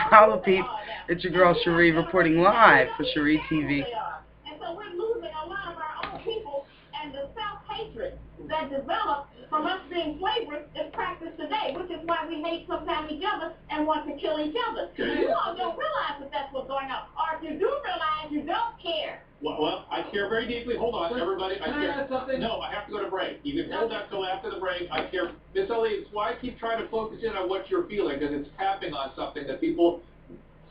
Holla peeps, it's your girl Schree reporting live for SchreeTV. And so we're losing a lot of our own people, and the self-hatred that develops from us being slavery is practiced today, which is why we hate sometimes each other and want to kill each other. Okay. You all don't realize that that's what's going on. Or if you do realize, you don't care. Well, I care very deeply. Hold on, everybody. I care. Something? No, I have to go to break. You can hold that till after the break. I care. Miss Ellie, it's why I keep trying to focus in on what you're feeling, because it's tapping on something that people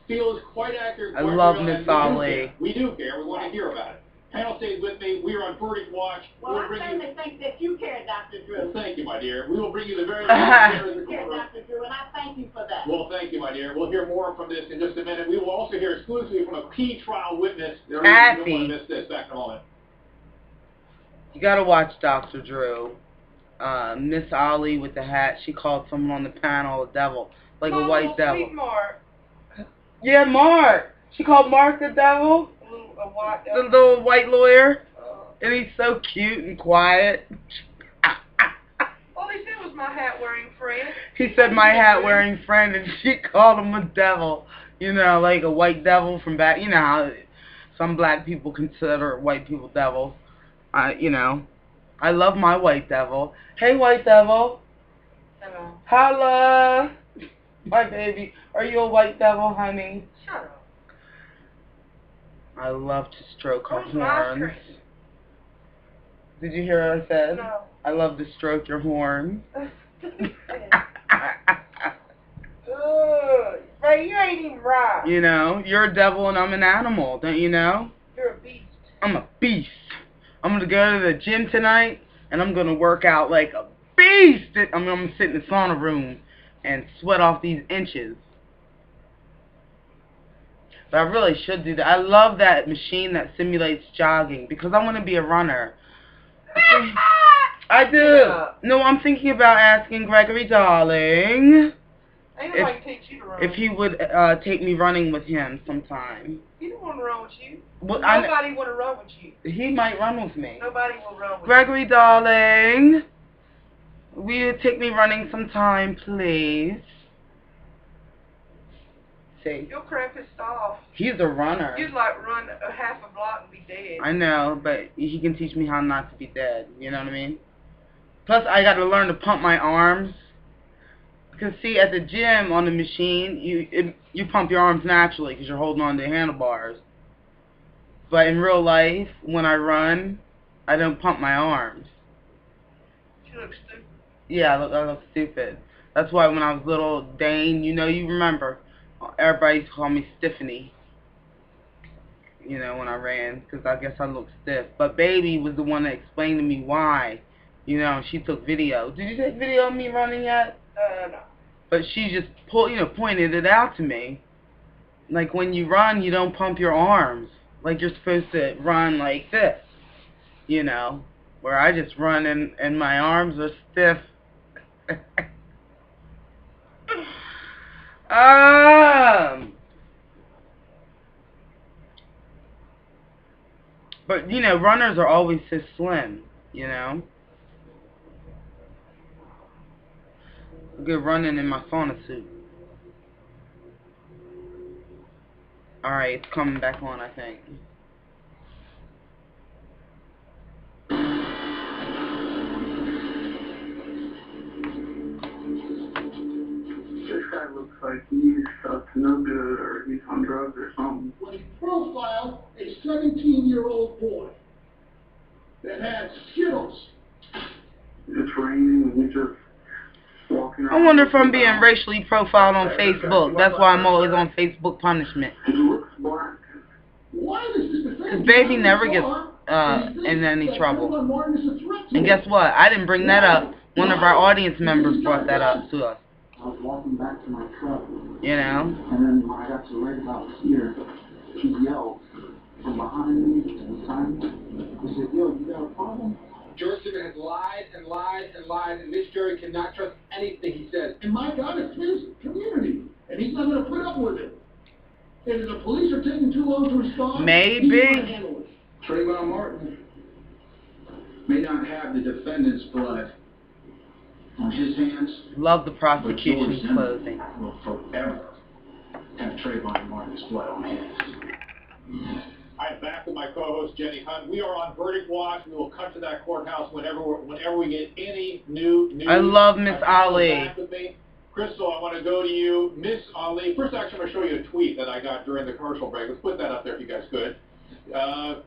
feel is quite accurate. I love Miss Ollie. We do care. We want to hear about it. Panel stays with me. We are on Verdict Watch. Well, I certainly think that you care, Dr. Drew. Well, thank you, my dear. We will bring you the very latest You care, Dr. Drew, and I thank you for that. Well, thank you, my dear. We'll hear more from this in just a minute. We will also hear exclusively from a key trial witness. You don't want to miss this. Back in a moment. You gotta watch Dr. Drew. Miss Ollie with the hat, she called someone on the panel a devil. Like a white devil. Mark. Yeah, Mark. She called Mark the devil. The little white lawyer. And he's so cute and quiet. All he said was my hat-wearing friend. He said my hat-wearing friend, and she called him a devil. You know, like a white devil from back. You know how some black people consider white people devils. You know, I love my white devil. Hey, white devil. Hello. Holla. My baby. Are you a white devil, honey? Shut up. I love to stroke her Where's my horns. cream? Did you hear what I said? No. I love to stroke your horns. Ray, you ain't even right. You know, you're a devil and I'm an animal, don't you know? You're a beast. I'm a beast. I'm going to go to the gym tonight and I'm going to work out like a beast. I'm going to sit in the sauna room and sweat off these inches. But I really should do that. I love that machine that simulates jogging because I want to be a runner. I do. Yeah. No, I'm thinking about asking Gregory Darling Ain't nobody teach you to run. if he would take me running with him sometime. He don't want to run with you. Well, Nobody want to run with you. He might run with me. Nobody will run with Gregory Darling, will you take me running sometime, please? See, You'll cramp his off. he's a runner. You'd like run a half a block and be dead. I know, but he can teach me how not to be dead. You know what I mean? Plus, I got to learn to pump my arms. Because, see, at the gym on the machine, you pump your arms naturally because you're holding on to handlebars. But in real life, when I run, I don't pump my arms. You look stupid. Yeah, I look stupid. That's why when I was little, Dane, you remember, everybody used to call me Stiffany. You know, when I ran, because I guess I looked stiff. But Baby was the one that explained to me why. You know, she took video. Did you take video of me running yet? No. But she just pointed it out to me. Like when you run, you don't pump your arms. Like you're supposed to run like this. You know, where I just run and my arms are stiff. But you know, runners are always so slim. You know. Good running in my sauna suit. Alright, it's coming back on, I think. This guy looks like he's up to no good or he's on drugs or something. When he profiled a 17-year-old boy that had Skittles. It's raining and he's just walking around. I wonder if I'm being racially profiled on Facebook. That's why I'm always on Facebook punishment. He looks black. Why does this Because Baby never gets in any trouble. And guess what? I didn't bring that up. One of our audience members brought that up to us. I was walking back to my truck. You know? And then when I got to right about here, he yelled from behind me and beside me. He said, "Yo, you got a problem?" George Zimmerman has lied and lied and lied, and this jury cannot trust anything he says. And my God, it's his community, and he's not going to put up with it. And if the police are taking too long to respond, maybe. he's going to handle it. Trayvon Martin may not have the defendant's blood on his hands. Love the prosecution's closing. Will forever have This blood on my hands. I'm back with my co-host Jenny Hunt. We are on Verdict Watch. We will cut to that courthouse whenever we get any new news. I love Miss Ali. Back with me. Crystal, I want to go to you. Miss Ali, first actually I'm going to show you a tweet that I got during the commercial break. Let's put that up there if you guys could.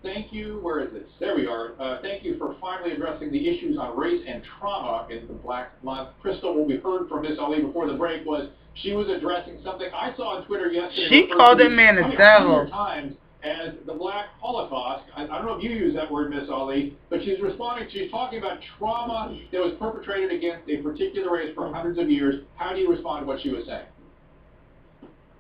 Thank you. Where is it? There we are. Thank you for finally addressing the issues on race and trauma in the Black Month. Crystal, what we heard from Miss Ali before the break was she was addressing something I saw on Twitter yesterday. She called that man a devil. Times as the Black Holocaust. I don't know if you use that word, Miss Ali, but she's responding. She's talking about trauma that was perpetrated against a particular race for hundreds of years. How do you respond to what she was saying?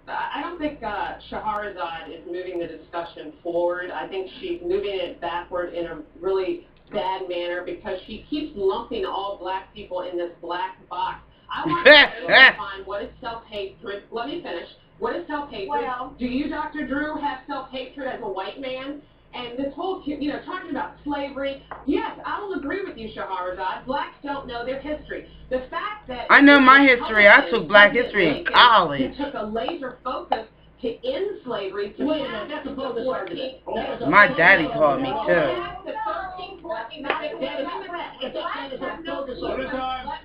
I don't think Scheherazade is moving the discussion forward. I think she's moving it backward in a really bad manner because she keeps lumping all black people in this black box. I want to define what is self-hatred. Let me finish. What is self-hatred? Well, do you, Dr. Drew, have self-hatred as a white man? And this whole, talking about slavery, yes, I will agree with you, Scheherazade. Blacks don't know their history. The fact that... I know my history. I took black history in college. Who took a laser focus to end slavery, to That's a bogus argument. My daddy taught me, too. Let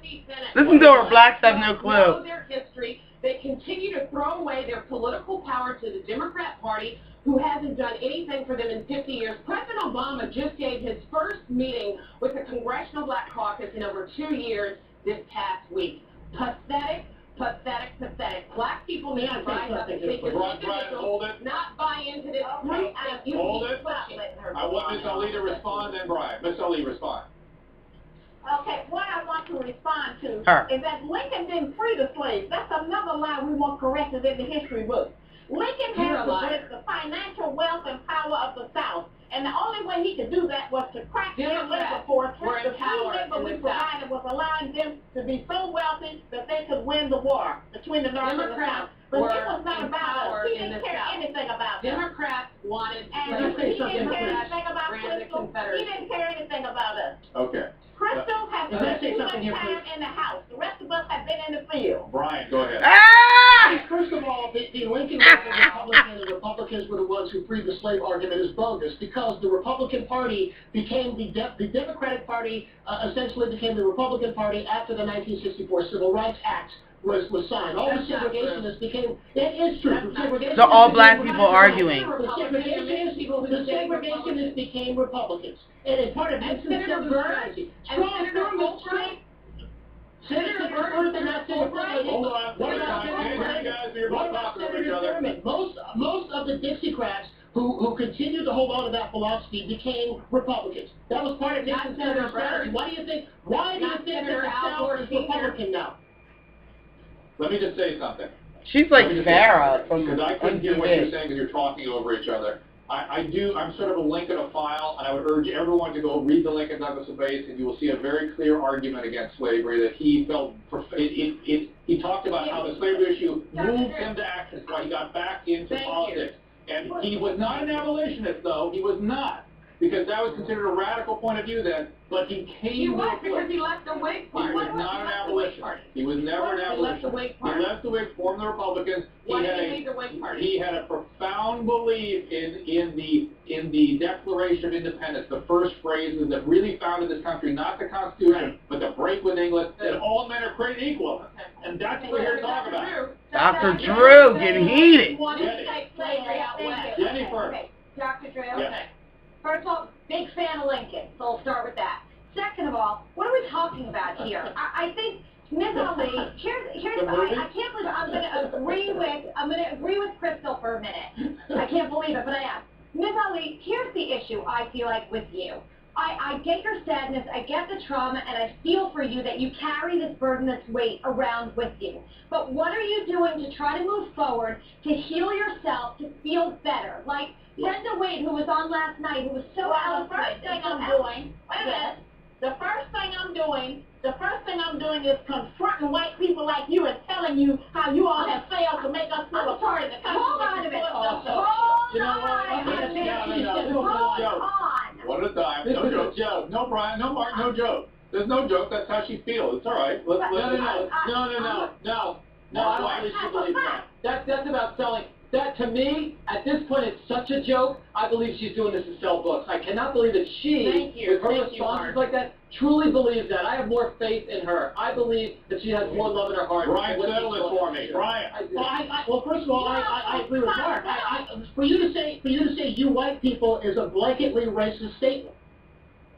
me finish. Listen to her. Blacks have no clue. Their history. They continue to throw away their political power to the Democrat Party, who hasn't done anything for them in 50 years. President Obama just gave his first meeting with the Congressional Black Caucus in over 2 years this past week. Pathetic, pathetic, pathetic. Black people need to rise up and take not buy into this. Hold it. I want Miss Ali to respond, then Brian. Miss Ali, respond. okay, what I want to respond to Her. is that Lincoln didn't free the slaves. That's another lie we want corrected in the history books. Lincoln had the financial wealth and power of the South, and the only way he could do that was to crack their labor force. The free labor we provided was allowing them to be so wealthy that they could win the war between the North and the South. But it was not about us. He didn't care anything about us. Democrats wanted And he didn't care anything about Crystal. He didn't care anything about us. Okay. Crystal has spent too much time in the house. The rest of us have been in the field. Brian, go ahead. Ah! First of all, the Lincoln Republican and the Republicans were the ones who freed the slave argument is bogus because the Republican Party became the Democratic Party essentially became the Republican Party after the 1964 Civil Rights Act was signed. All the segregationists became, that is true. So all black people arguing. The segregationists became Republicans. And as part of Nixon's strategy. Senator Byrd did not say Republican. Hold on. What about Senator Byrd? Most of the Dixiecrats who continued to hold on to that philosophy became Republicans. That was part of Nixon's strategy. Why do you think that the South is Republican now? Let me just say something. She's like Sarah from Because I couldn't hear what you're MTV. saying because you're talking over each other. I'm sort of a Lincolnophile, and I would urge everyone to go read the Lincoln Douglas debates, and you will see a very clear argument against slavery that he felt, he talked about how the slavery issue moved him to action, why he got back into politics. And he was not an abolitionist, though. He was not. Because that was considered a radical point of view then, but he came He was to because he left the Whig Party. He was not an abolitionist. He was never an abolitionist. He left the Whig, formed the Republicans. Why did he leave the Whig Party? He had a profound belief in the Declaration of Independence, the first phrases that really founded this country, not the Constitution, but the break with England, that all men are created equal. And that's what we're here to talk about. Dr. Drew getting heated. Jenny first. Okay, Dr. Drew. Yeah. First of all, big fan of Lincoln, so we'll start with that. Second of all, what are we talking about here? I think Ms. Ali, I can't believe I'm going to agree with Crystal for a minute. I can't believe it, but I am. Ms. Ali, here's the issue I feel like with you. I get your sadness, I get the trauma, and I feel for you that you carry this burden, this weight around with you. But what are you doing to try to move forward, to heal yourself, to feel better? Like Brenda Wade, who was on last night, who was so eloquent. The first thing I'm doing is confronting white people like you and telling you how you all have failed to make us feel a part of the country. Hold on a minute. One at a time. No joke. No, Brian. No, Mark. No joke. There's no joke. That's how she feels. It's all right. No. Why does she believe that? That's about selling. That to me, at this point, it's such a joke. I believe she's doing this to sell books. I cannot believe that she, with her responses like that, truly believes that. I have more faith in her. I believe that she has more love in her heart. Brian, settle it for me. Brian. Well, first of all, I agree with Mark. For you to say you white people is a blanketly racist statement.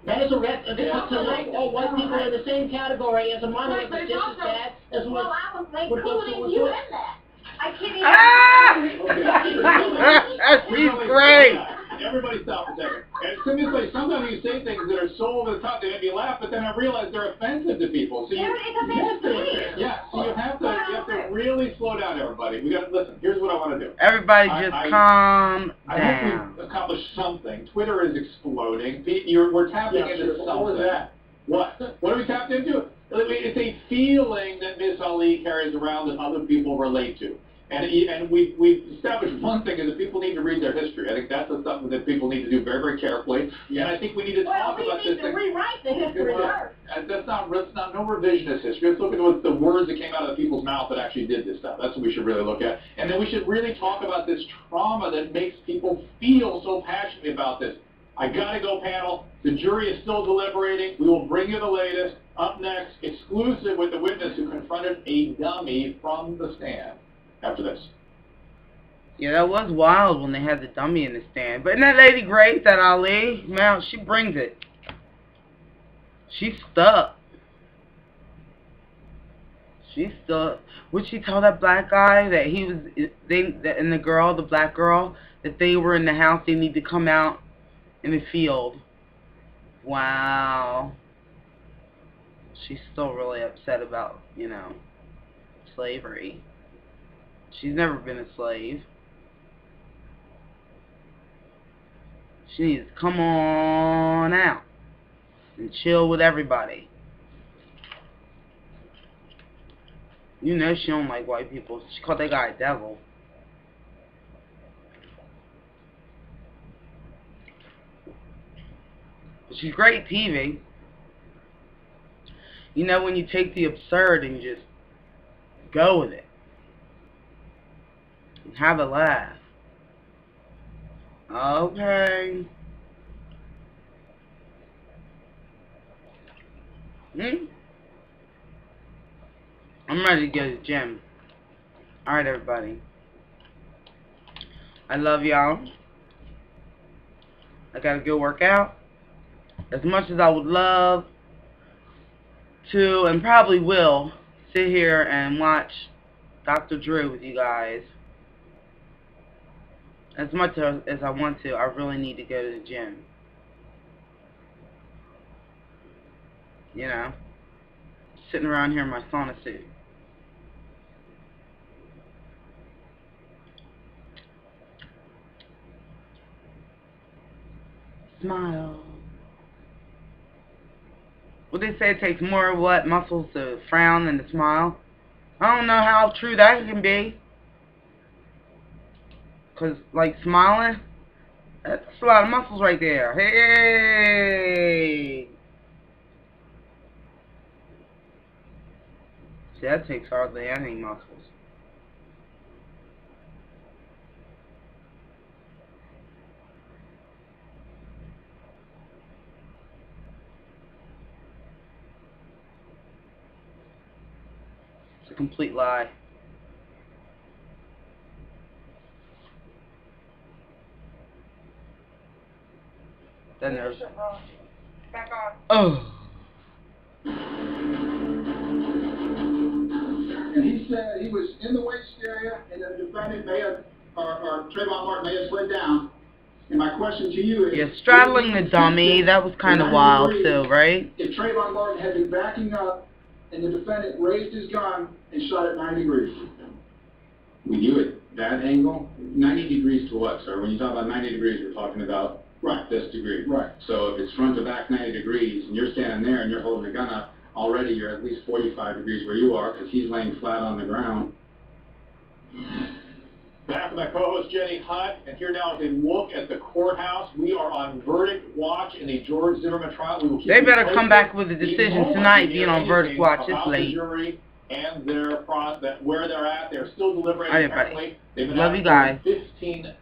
That is a to like all white people in the same category as a monolith is just as bad as what. Well, I was including you in that. I can't even. She's great. Everybody stop a second. And sometimes you say things that are so over the top they make me laugh, but then I realize they're offensive to people. So you have to really slow down, everybody. We got to listen. Here's what I want to do. Everybody, just calm I down. hope we've accomplished something. Twitter is exploding. We're tapping into something. What was that? What? What are we tapped into? It's a feeling that Miss Ali carries around that other people relate to. And we've established one thing is that people need to read their history. I think that's something that people need to do very, very carefully. Yeah. And I think we need to talk about this thing. We need to rewrite the history first. That's not no revisionist history. Let's look at the words that came out of the people's mouth that actually did this stuff. That's what we should really look at. And then we should really talk about this trauma that makes people feel so passionately about this. I gotta go, panel. The jury is still deliberating. We will bring you the latest. Up next, exclusive with the witness who confronted a dummy from the stand. After this. Yeah, that was wild when they had the dummy in the stand. But isn't that lady great, that Ali? Man, she brings it. She's stuck. She's stuck. Would she tell that black guy that he was, and the girl, the black girl, that they were in the house, they need to come out in the field? Wow. She's still really upset about, slavery. She's never been a slave. She needs to come on out and chill with everybody. You know she don't like white people. She called that guy a devil. But she's great TV. You know when you take the absurd and you just go with it. Have a laugh. Okay. I'm ready to go to the gym. Alright, everybody. I love y'all. I gotta go work out. As much as I would love to, and probably will, sit here and watch Dr. Drew with you guys. As much as I want to, I really need to go to the gym. Sitting around here in my sauna suit. Smile. What they say, it takes more muscles to frown than to smile. I don't know how true that can be. Because, smiling, that's a lot of muscles right there. Hey! See, that takes hardly any muscles. It's a complete lie. Then there's back on. Oh. And he said he was in the waist area, and the defendant may have, or Trayvon Martin may have slid down. And my question to you is... Yeah, straddling the dummy, that was kind of wild too, right? If Trayvon Martin had been backing up, and the defendant raised his gun and shot at 90 degrees. We do it that angle, 90 degrees to what, sir? When you talk about 90 degrees, we're talking about this degree. Right. So if it's front to back 90 degrees, and you're standing there and you're holding the gun up, already you're at least 45 degrees where you are, because he's laying flat on the ground. Back with my co-host Jenny Hunt, and here now is a look at the courthouse. We are on verdict watch in the George Zimmerman trial. We will keep they better come back with a decision tonight, being on verdict watch. It's late. The jury and their where they're at. They're still deliberating. All right, everybody. Love you guys. 19